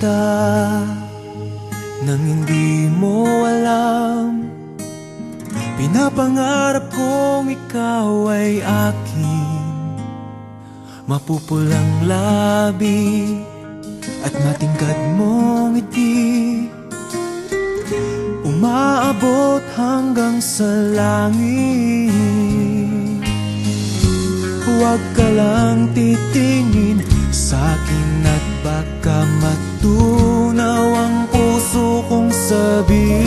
kita nang hindi mo alam. Pinapangarap kong ikaw ay akin, mapupulang labi at matingkad mong ngiti, umaabot hanggang sa langit. Huwag ka lang titingin sa'kin at baka matunaw ang puso kong sabihin.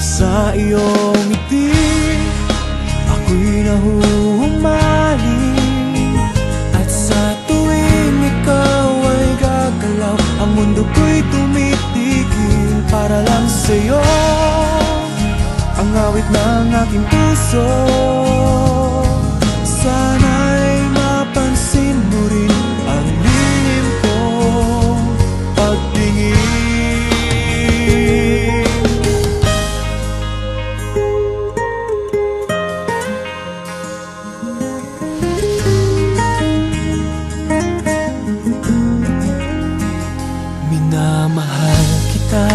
Sa iyong ngiti ako'y nahuhumaling, at sa tuwing ikaw ay gagalaw, ang mundo ko'y tumitigil para lang sa'yo. Ang awit ng aking puso, sana'y mapansin mo rin ang lihim kong pagtingin. Minamahal kita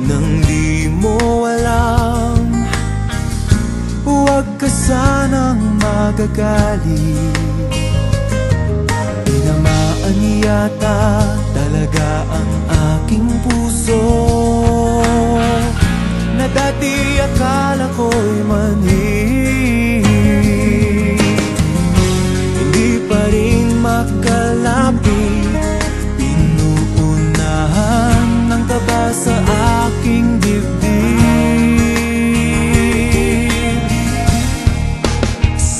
nang di mo alam. Huwag ka sanang magagalit, tinamaan yata talaga ang aking puso, na dati akala ko'y mani. Hindi pa rin makalapit, pinuunahan ng kaba sa aking dibdib.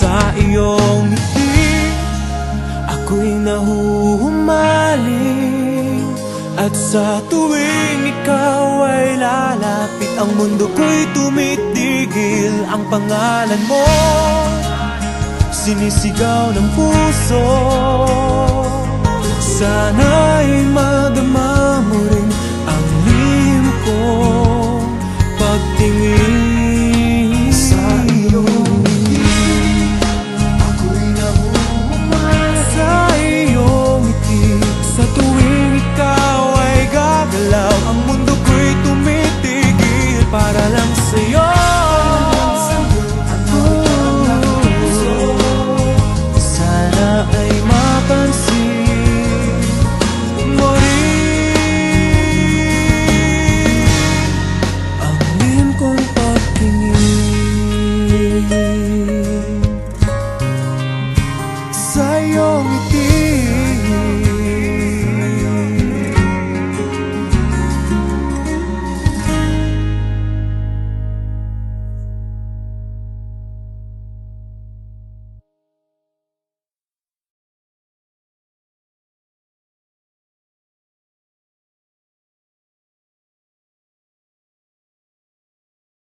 Sa iyong ngiti ako'y nahuhumaling, at sa tuwing ikaw ay lalapit, ang mundo ko'y tumitigil. Ang pangalan mo sinisigaw ng puso, sana'y